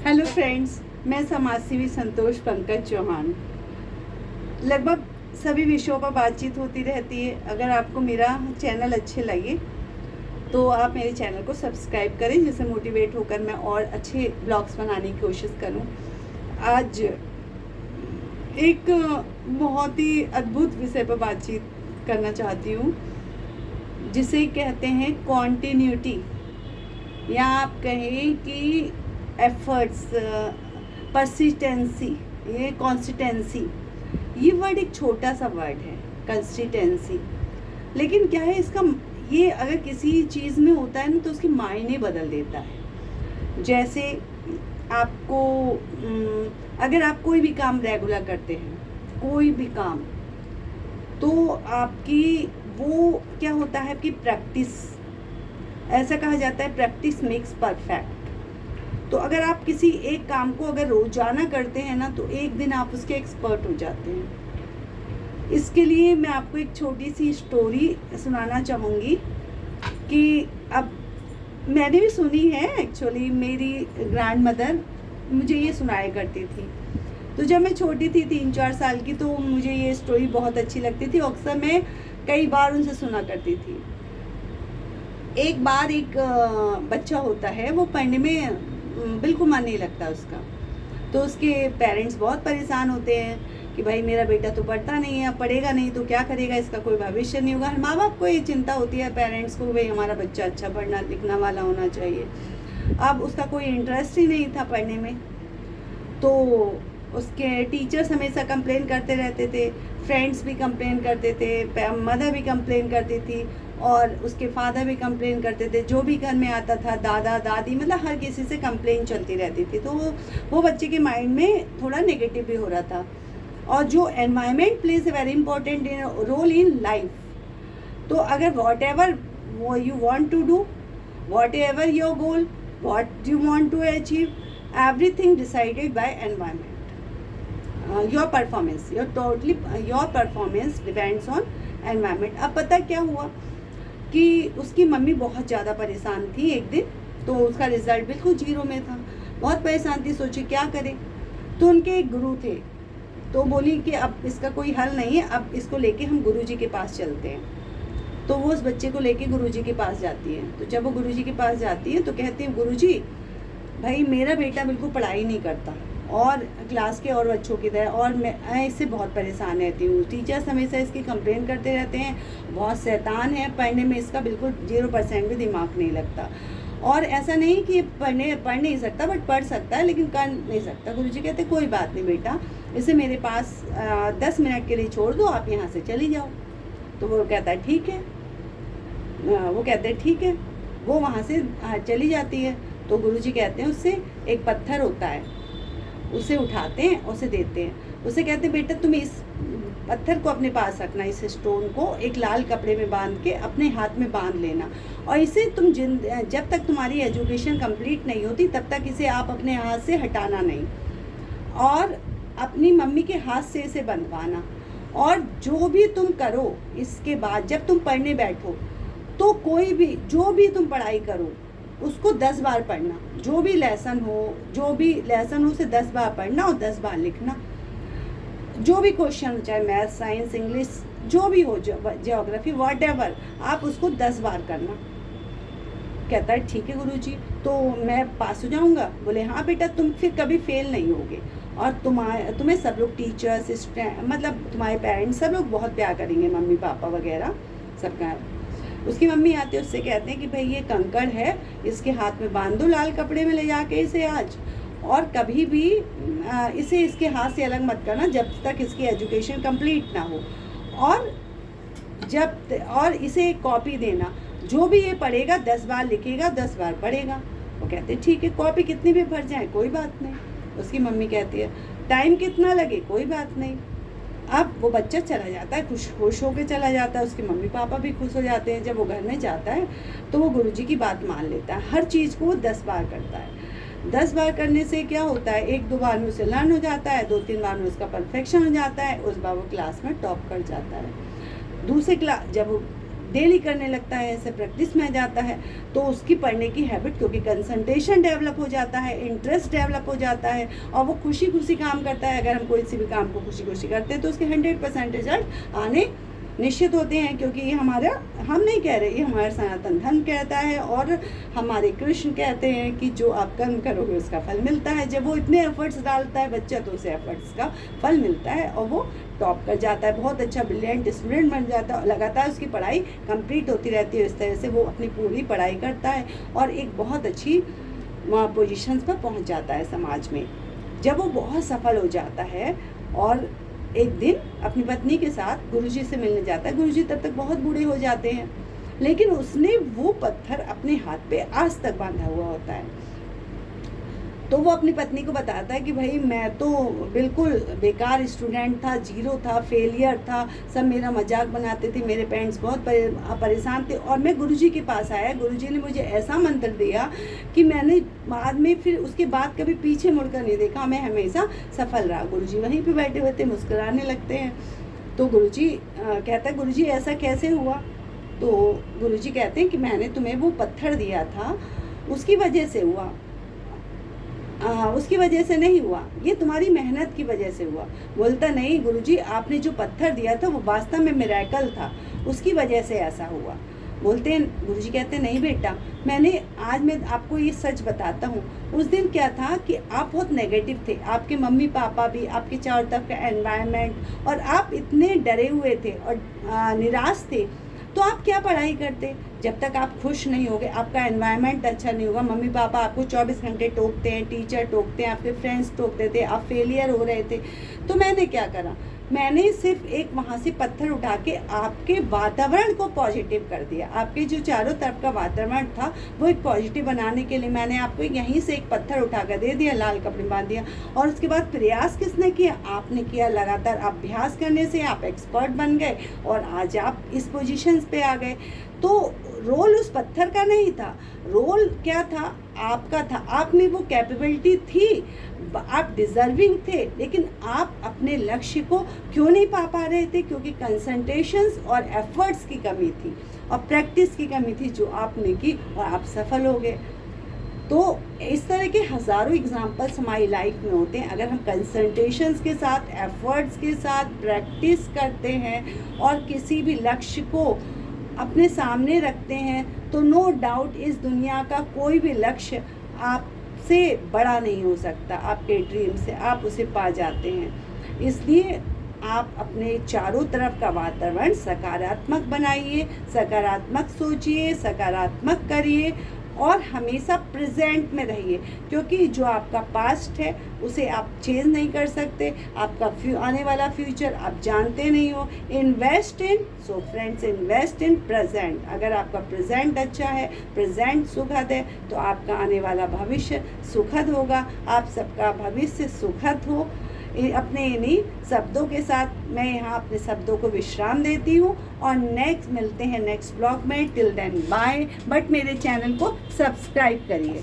Hello friends, मैं समाजसेवी संतोष पंकज चौहान। लगभग सभी विषयों पर बातचीत होती रहती है। अगर आपको मेरा चैनल अच्छे लगे तो आप मेरे चैनल को सब्सक्राइब करें, जिससे मोटिवेट होकर मैं और अच्छे ब्लॉग्स बनाने की कोशिश करूं। आज एक बहुत ही अद्भुत विषय पर बातचीत करना चाहती हूं, जिसे कहते हैं कॉन्टिन्यूटी, या आप कहें कि एफर्ट्स, परसिस्टेंसी, ये कॉन्सिस्टेंसी। ये वर्ड एक छोटा सा वर्ड है, कंसिस्टेंसी, लेकिन क्या है इसका, ये अगर किसी चीज़ में होता है ना तो उसके मायने बदल देता है। जैसे आपको अगर आप कोई भी काम रेगुलर करते हैं, कोई भी काम, तो आपकी वो क्या होता है, आपकी प्रैक्टिस, ऐसा कहा जाता है प्रैक्टिस मेक्स परफेक्ट। तो अगर आप किसी एक काम को अगर रोजाना करते हैं ना, तो एक दिन आप उसके एक्सपर्ट हो जाते हैं। इसके लिए मैं आपको एक छोटी सी स्टोरी सुनाना चाहूँगी कि अब मैंने भी सुनी है। एक्चुअली मेरी ग्रैंड मदर मुझे ये सुनाया करती थी। तो जब मैं छोटी थी 3-4 साल की, तो मुझे ये स्टोरी बहुत अच्छी लगती थी। अक्सर मैं कई बार उनसे सुना करती थी। एक बार एक बच्चा होता है, वो पढ़ने में बिल्कुल मन नहीं लगता उसका। तो उसके पेरेंट्स बहुत परेशान होते हैं कि भाई मेरा बेटा तो पढ़ता नहीं है, अब पढ़ेगा नहीं तो क्या करेगा, इसका कोई भविष्य नहीं होगा। माँ बाप को ये चिंता होती है, पेरेंट्स को, भाई हमारा बच्चा अच्छा पढ़ना लिखना वाला होना चाहिए। अब उसका कोई इंटरेस्ट ही नहीं था पढ़ने में, तो उसके टीचर्स हमेशा कंप्लेन करते रहते थे, फ्रेंड्स भी कंप्लेन करते थे, मदर भी कंप्लेन करती थी, और उसके फादर भी कंप्लेन करते थे। जो भी घर में आता था, दादा दादी, मतलब हर किसी से कंप्लेन चलती रहती थी। तो वो बच्चे के माइंड में थोड़ा नेगेटिव भी हो रहा था। और जो environment plays a very important role in life. तो अगर whatever you want to do, whatever your goal, what you want to achieve, everything decided by environment. Your performance, your performance depends on environment. अब पता क्या हुआ कि उसकी mummy बहुत ज़्यादा परेशान थी एक दिन। तो उसका रिजल्ट बिल्कुल 0 में था, बहुत परेशान थी, सोची क्या करे। तो उनके एक गुरु थे, तो बोली कि अब इसका कोई हल नहीं है, अब इसको लेके हम गुरुजी के पास चलते हैं। तो वो उस बच्चे को लेके गुरुजी के पास जाती है। तो जब वो गुरुजी के पास जाती है तो कहती है, गुरुजी भाई मेरा बेटा बिल्कुल पढ़ाई नहीं करता, और क्लास के और बच्चों की तरह, और मैं इससे बहुत परेशान रहती हूँ। टीचर्स हमेशा इसकी कंप्लेन करते रहते हैं, बहुत शैतान है, पढ़ने में इसका बिल्कुल 0% भी दिमाग नहीं लगता। और ऐसा नहीं कि पढ़ नहीं सकता, बट पढ़ सकता है लेकिन कर नहीं सकता। गुरुजी कहते कोई बात नहीं बेटा, इसे मेरे पास 10 मिनट के लिए छोड़ दो, आप यहाँ से चली जाओ। तो वो कहता है ठीक है, वो वहाँ से चली जाती है। तो गुरुजी कहते हैं उससे एक पत्थर होता है, उसे उठाते हैं, उसे देते हैं, उसे कहते हैं बेटा तुम इस पत्थर को अपने पास रखना, इस स्टोन को एक लाल कपड़े में बांध के अपने हाथ में बांध लेना, और इसे तुम जब तक तुम्हारी एजुकेशन कंप्लीट नहीं होती तब तक इसे आप अपने हाथ से हटाना नहीं, और अपनी मम्मी के हाथ से इसे बंधवाना। और जो भी तुम करो इसके बाद, जब तुम पढ़ने बैठो तो कोई भी जो भी तुम पढ़ाई करो उसको 10 बार पढ़ना। जो भी लेसन हो उसे 10 बार पढ़ना और 10 बार लिखना। जो भी क्वेश्चन हो, चाहे मैथ, साइंस, इंग्लिश, जो भी हो, ज्योग्राफी, वॉट एवर, आप उसको 10 बार करना। कहता है ठीक है गुरुजी, तो मैं पास हो जाऊंगा। बोले हाँ बेटा, तुम फिर कभी फेल नहीं होगे, और तुम्हें सब लोग, टीचर्स, मतलब तुम्हारे पेरेंट्स, सब लोग बहुत प्यार करेंगे, मम्मी पापा वगैरह सबका। उसकी मम्मी आती है, उससे कहते हैं कि भाई ये कंकड़ है, इसके हाथ में बांध दो लाल कपड़े में ले जाके इसे आज, और कभी भी इसे इसके हाथ से अलग मत करना जब तक इसकी एजुकेशन कंप्लीट ना हो, और इसे एक कॉपी देना, जो भी ये पढ़ेगा 10 बार लिखेगा, 10 बार पढ़ेगा। वो कहते हैं ठीक है, कॉपी कितनी भी भर जाए कोई बात नहीं। उसकी मम्मी कहती है टाइम कितना लगे कोई बात नहीं। अब वो बच्चा चला जाता है, खुश होकर चला जाता है, उसके मम्मी पापा भी खुश हो जाते हैं। जब वो घर में जाता है तो वो गुरुजी की बात मान लेता है, हर चीज़ को वो 10 बार करता है। 10 बार करने से क्या होता है, 1-2 बार में उसे लर्न हो जाता है, 2-3 बार में उसका परफेक्शन हो जाता है, उस बार वो क्लास में टॉप कर जाता है। दूसरे क्लास जब वो डेली करने लगता है, ऐसे प्रैक्टिस में आ जाता है, तो उसकी पढ़ने की हैबिट, क्योंकि कंसंट्रेशन डेवलप हो जाता है, इंटरेस्ट डेवलप हो जाता है और वो खुशी खुशी काम करता है। अगर हम कोई सी भी काम को खुशी खुशी करते हैं तो उसके 100% रिजल्ट आने निश्चित होते हैं, क्योंकि ये हमारा, हम नहीं कह रहे, ये हमारा सनातन धर्म कहता है और हमारे कृष्ण कहते हैं कि जो आप कर्म करोगे उसका फल मिलता है। जब वो इतने एफर्ट्स डालता है बच्चा तो उसे एफर्ट्स का फल मिलता है और वो टॉप कर जाता है, बहुत अच्छा ब्रिलियंट स्टूडेंट बन जाता है, लगातार उसकी पढ़ाई कंप्लीट होती रहती है। इस तरह से वो अपनी पूरी पढ़ाई करता है और एक बहुत अच्छी पोजीशंस पर पहुंच जाता है समाज में। जब वो बहुत सफल हो जाता है और एक दिन अपनी पत्नी के साथ गुरुजी से मिलने जाता है, गुरुजी तब तक बहुत बूढ़े हो जाते हैं, लेकिन उसने वो पत्थर अपने हाथ पे आज तक बांधा हुआ होता है। तो वो अपनी पत्नी को बताता है कि भाई मैं तो बिल्कुल बेकार स्टूडेंट था, जीरो था, फेलियर था, सब मेरा मजाक बनाते थे, मेरे पेरेंट्स बहुत परेशान थे और मैं गुरुजी के पास आया। गुरुजी ने मुझे ऐसा मंत्र दिया कि मैंने बाद में फिर उसके बाद कभी पीछे मुड़कर नहीं देखा, मैं हमेशा सफल रहा। गुरुजी वहीं पर बैठे हुए थे, मुस्कुराने लगते हैं। तो गुरुजी कहता है, गुरुजी ऐसा कैसे हुआ? तो गुरुजी कहते हैं कि मैंने तुम्हें वो पत्थर दिया था उसकी वजह से हुआ, उसकी वजह से नहीं हुआ, ये तुम्हारी मेहनत की वजह से हुआ। बोलता नहीं गुरुजी, आपने जो पत्थर दिया था वो वास्तव में मिरेकल था, उसकी वजह से ऐसा हुआ। बोलते हैं, गुरुजी कहते हैं नहीं बेटा, आज मैं आपको ये सच बताता हूँ। उस दिन क्या था कि आप बहुत नेगेटिव थे, आपके मम्मी पापा भी, आपके चारों तरफ का एनवायरनमेंट, और आप इतने डरे हुए थे और निराश थे, तो आप क्या पढ़ाई करते? जब तक आप खुश नहीं होगे, आपका एनवायरनमेंट अच्छा नहीं होगा, मम्मी पापा आपको 24 घंटे टोकते हैं, टीचर टोकते हैं, आपके फ्रेंड्स टोकते थे, आप फेलियर हो रहे थे। तो मैंने क्या करा, मैंने सिर्फ एक वहाँ से पत्थर उठा के आपके वातावरण को पॉजिटिव कर दिया। आपके जो चारों तरफ का वातावरण था वो एक पॉजिटिव बनाने के लिए मैंने आपको यहीं से एक पत्थर उठा कर दे दिया, लाल कपड़े बांध दिया। और उसके बाद प्रयास किसने किया? आपने किया। लगातार अभ्यास करने से आप एक्सपर्ट बन गए और आज आप इस पोजीशंस पे आ गए। तो रोल उस पत्थर का नहीं था, रोल क्या था? आपका था। आप में वो कैपेबिलिटी थी, आप डिजर्विंग थे, लेकिन आप अपने लक्ष्य को क्यों नहीं पा रहे थे? क्योंकि कंसंट्रेशंस और एफर्ट्स की कमी थी और प्रैक्टिस की कमी थी जो आपने की और आप सफल हो गए। तो इस तरह के हज़ारों एग्जाम्पल्स हमारी लाइफ में होते हैं। अगर हम कंसंट्रेशंस के साथ, एफर्ट्स के साथ प्रैक्टिस करते हैं और किसी भी लक्ष्य को अपने सामने रखते हैं तो नो डाउट इस दुनिया का कोई भी लक्ष्य आपसे बड़ा नहीं हो सकता। आपके ड्रीम से आप उसे पा जाते हैं। इसलिए आप अपने चारों तरफ का वातावरण सकारात्मक बनाइए, सकारात्मक सोचिए, सकारात्मक करिए और हमेशा प्रेजेंट में रहिए, क्योंकि जो आपका पास्ट है उसे आप चेंज नहीं कर सकते। आपका आने वाला फ्यूचर आप जानते नहीं हो। Invest in, so friends, invest in present. अगर आपका प्रेजेंट अच्छा है, प्रेजेंट सुखद है, तो आपका आने वाला भविष्य सुखद होगा। आप सबका भविष्य सुखद हो। अपने इन्हीं शब्दों के साथ मैं यहाँ अपने शब्दों को विश्राम देती हूँ और नेक्स्ट मिलते हैं नेक्स्ट ब्लॉग में। Till then bye. बट मेरे चैनल को सब्सक्राइब करिए।